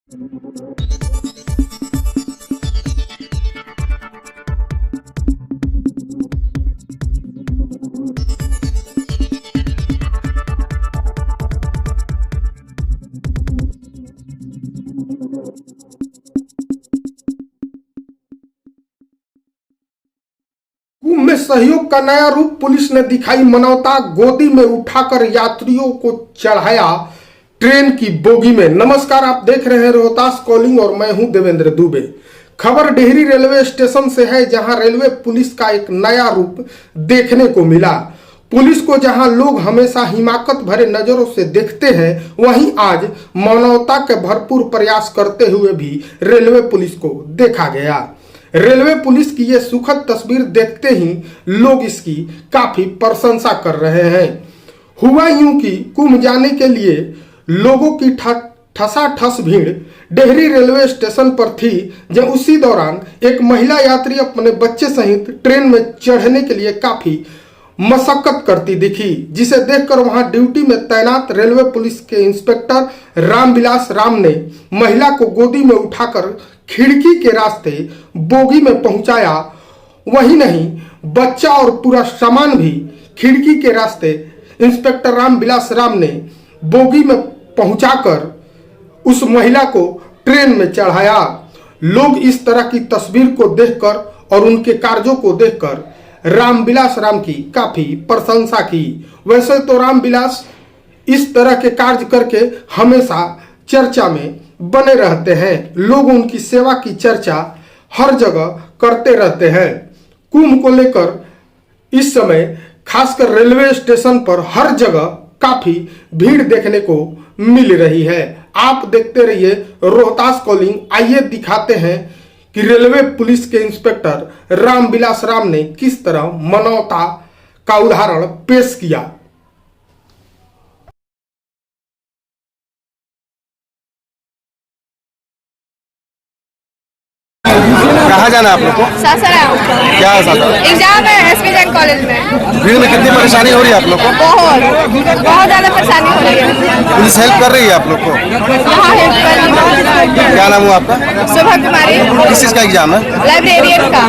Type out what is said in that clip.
कुंभ में सहयोग का नया रूप पुलिस ने दिखाई मानवता, गोदी में उठाकर यात्रियों को चढ़ाया ट्रेन की बोगी में। नमस्कार, आप देख रहे हैं रोहतास कॉलिंग और मैं हूं देवेंद्र दुबे। खबर डेहरी रेलवे स्टेशन से है, जहां रेलवे पुलिस का एक नया रूप देखने को मिला। पुलिस को जहां लोग हमेशा हिमाकत भरे नजरों से देखते हैं, वहीं आज मानवता के भरपूर प्रयास करते हुए भी रेलवे पुलिस को देखा गया। रेलवे पुलिस की ये सुखद तस्वीर देखते ही लोग इसकी काफी प्रशंसा कर रहे हैं। हुआ यूं कि कुंभ जाने के लिए लोगों की ठसाठस भीड़ डेहरी रेलवे स्टेशन पर थी, जब उसी दौरान एक महिला यात्री अपने बच्चे सहित ट्रेन में चढ़ने के लिए काफी मशक्कत करती दिखी, जिसे देखकर वहां ड्यूटी में तैनात रेलवे पुलिस के इंस्पेक्टर रामविलास राम ने महिला को गोदी में उठाकर खिड़की के रास्ते बोगी में पहुंचाया। वही नहीं, बच्चा और पूरा सामान भी खिड़की के रास्ते इंस्पेक्टर रामविलास राम ने बोगी में पहुंचाकर उस महिला को ट्रेन में चढ़ाया। लोग इस तरह की तस्वीर को देखकर और उनके कार्यों को देखकर रामविलास राम की काफी प्रशंसा की। वैसे तो रामविलास इस तरह के कार्य करके हमेशा चर्चा में बने रहते हैं। लोग उनकी सेवा की चर्चा हर जगह करते रहते हैं। कुंभ को लेकर इस समय खासकर रेलवे स्टेशन पर हर जगह काफी भीड़ देखने को मिल रही है। आप देखते रहिए रोहतास कॉलिंग। आइए दिखाते हैं कि रेलवे पुलिस के इंस्पेक्टर रामविलास राम ने किस तरह मानवता का उदाहरण पेश किया। कहाँ जाना है आप लोग को? सासाराम। क्या है सासाराम? एग्जाम है एसपी जैन कॉलेज में। भीड़ में कितनी परेशानी हो रही है आप लोग को? बहुत ज्यादा परेशानी हो रही है। पुलिस हेल्प कर रही है आप लोग को? हाँ, हेल्प कर रही है। क्या नाम हुआ आपका? सुभा कुमारी। किस चीज़ का एग्जाम है? लाइब्रेरियन का।